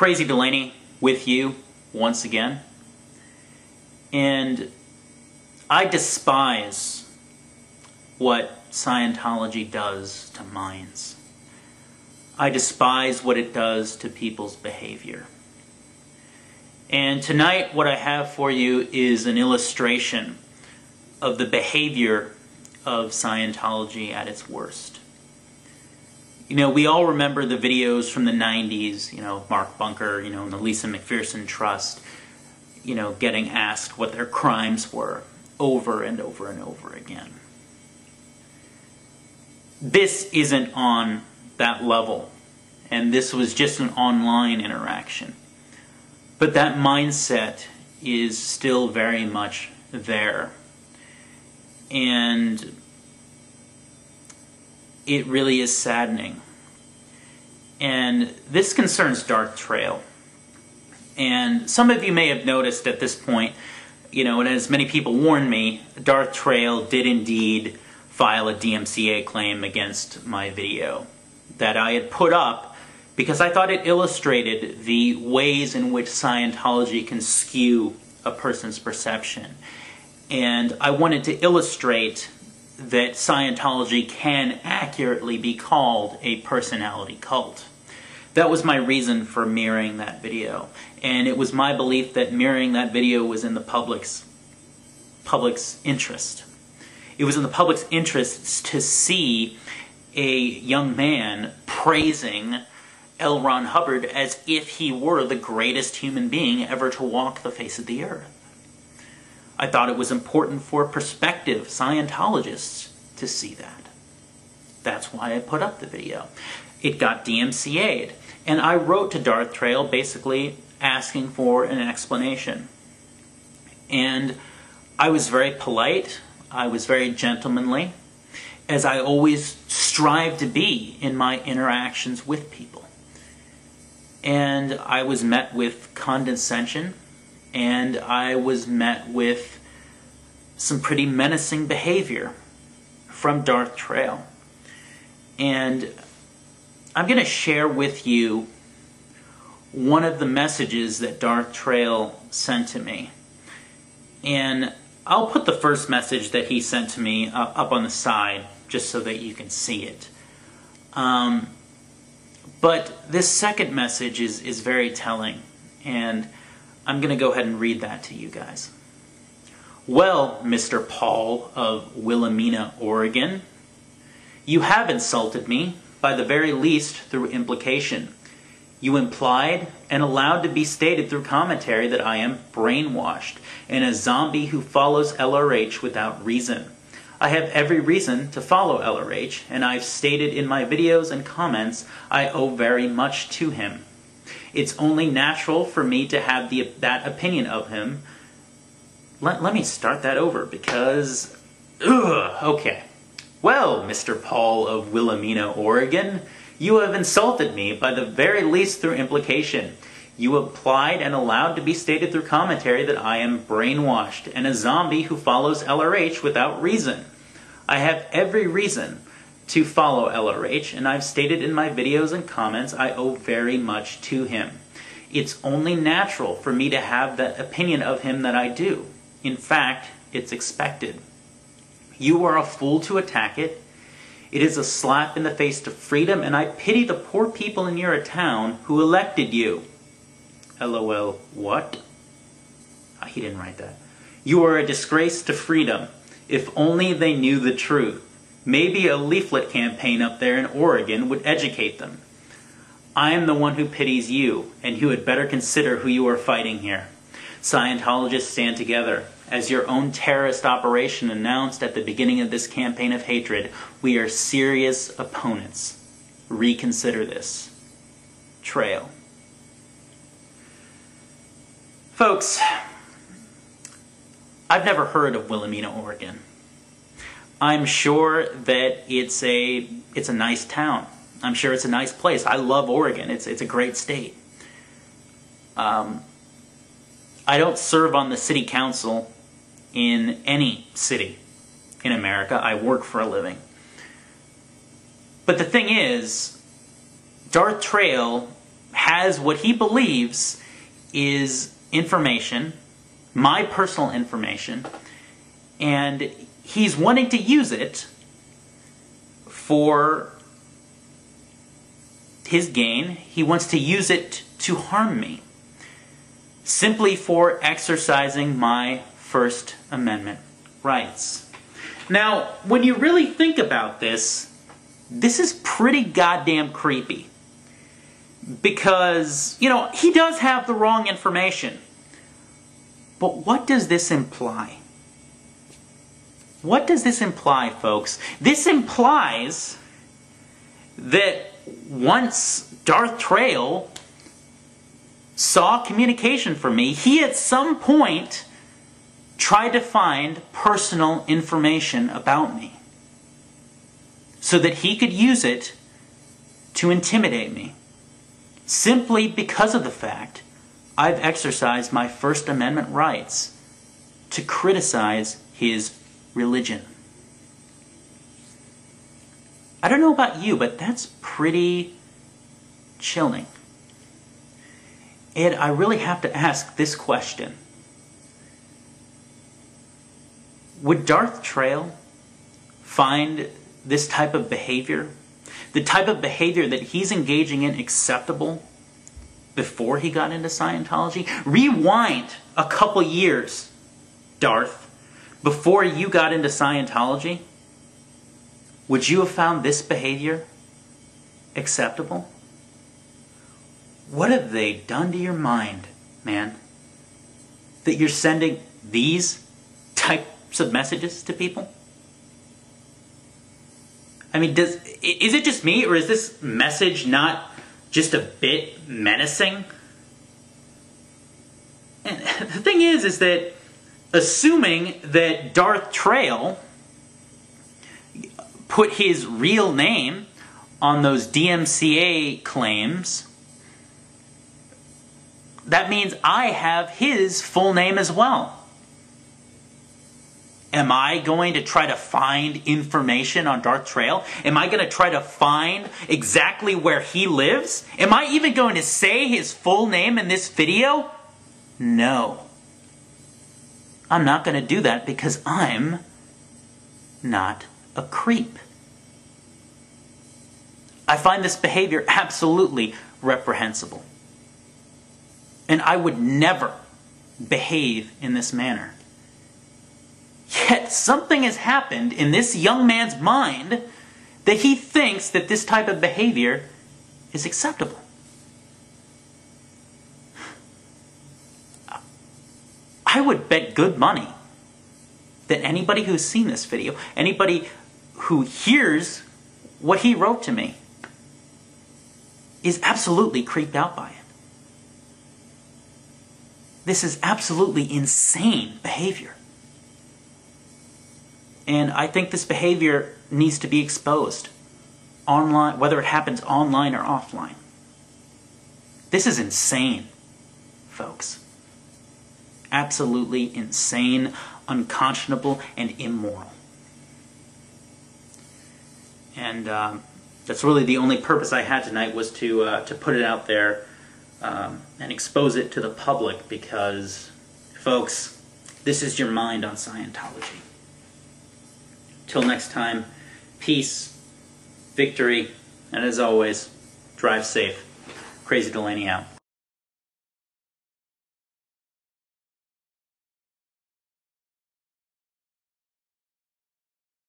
CRAZYDELANEY with you once again. And I despise what Scientology does to minds. I despise what it does to people's behavior. And tonight what I have for you is an illustration of the behavior of Scientology at its worst. You know, we all remember the videos from the 90s, Mark Bunker, and the Lisa McPherson Trust, getting asked what their crimes were over and over and over again. This isn't on that level, and this was just an online interaction. But that mindset is still very much there. And it really is saddening. And this concerns DarthTrayal. And some of you may have noticed at this point, and as many people warned me, DarthTrayal did indeed file a DMCA claim against my video that I had put up because I thought it illustrated the ways in which Scientology can skew a person's perception. And I wanted to illustrate that Scientology can accurately be called a personality cult. That was my reason for mirroring that video. And it was my belief that mirroring that video was in the public's interest. It was in the public's interest to see a young man praising L. Ron Hubbard as if he were the greatest human being ever to walk the face of the earth. I thought it was important for prospective Scientologists to see that. That's why I put up the video. It got DMCA'd. And I wrote to DarthTrayal basically asking for an explanation. And I was very polite. I was very gentlemanly, as I always strive to be in my interactions with people. And I was met with condescension, and I was met with some pretty menacing behavior from DarthTrayal. And I'm going to share with you one of the messages that DarthTrayal sent to me. And I'll put the first message that he sent to me up on the side, just so that you can see it. But this second message is very telling, and I'm going to go ahead and read that to you guys. Well, Mr. Paul of Wilhelmina, Oregon, you have insulted me, by the very least through implication. You implied and allowed to be stated through commentary that I am brainwashed and a zombie who follows LRH without reason. I have every reason to follow LRH, and I've stated in my videos and comments I owe very much to him. It's only natural for me to have that opinion of him. Let me start that over because... okay. Well, Mr. Paul of Wilhelmina, Oregon, you have insulted me by the very least through implication. You implied and allowed to be stated through commentary that I am brainwashed and a zombie who follows LRH without reason. I have every reason to follow LRH, and I've stated in my videos and comments I owe very much to him. It's only natural for me to have that opinion of him that I do. In fact, it's expected. You are a fool to attack it. It is a slap in the face to freedom, and I pity the poor people in your town who elected you. LOL, what? He didn't write that. You are a disgrace to freedom. If only they knew the truth. Maybe a leaflet campaign up there in Oregon would educate them. I am the one who pities you, and you had better consider who you are fighting here. Scientologists stand together. As your own terrorist operation announced at the beginning of this campaign of hatred, we are serious opponents. Reconsider this. Trail. Folks, I've never heard of Wilhelmina, Oregon. I'm sure that it's a nice town. I'm sure it's a nice place. I love Oregon. It's a great state. I don't serve on the city council in any city in America. I work for a living. But the thing is, DarthTrayal has what he believes is information, my personal information, and he's wanting to use it for his gain. He wants to use it to harm me, simply for exercising my First Amendment rights. Now, when you really think about this, this is pretty goddamn creepy. Because, you know, he does have the wrong information. But what does this imply? What does this imply, folks? This implies that once DarthTrayal saw communication from me, he at some point tried to find personal information about me so that he could use it to intimidate me, simply because of the fact I've exercised my First Amendment rights to criticize his religion. I don't know about you, but that's pretty chilling. And I really have to ask this question. Would DarthTrayal find this type of behavior, the type of behavior that he's engaging in, acceptable before he got into Scientology? Rewind a couple years, Darth, before you got into Scientology. Would you have found this behavior acceptable? What have they done to your mind, man? That you're sending these types of messages to people? I mean, is it just me, or is this message not just a bit menacing? And the thing is that assuming that DarthTrayal put his real name on those DMCA claims, that means I have his full name as well. Am I going to try to find information on DarthTrayal? Am I going to try to find exactly where he lives? Am I even going to say his full name in this video? No. I'm not going to do that because I'm not a creep. I find this behavior absolutely reprehensible. And I would never behave in this manner. Yet something has happened in this young man's mind that he thinks that this type of behavior is acceptable. I would bet good money that anybody who's seen this video, anybody who hears what he wrote to me, is absolutely creeped out by it. This is absolutely insane behavior. And I think this behavior needs to be exposed online, whether it happens online or offline. This is insane, folks. Absolutely insane, unconscionable, and immoral. And that's really the only purpose I had tonight, was to put it out there and expose it to the public, because, folks, this is your mind on Scientology. Till next time, peace, victory, and as always, drive safe. Crazy Delaney out.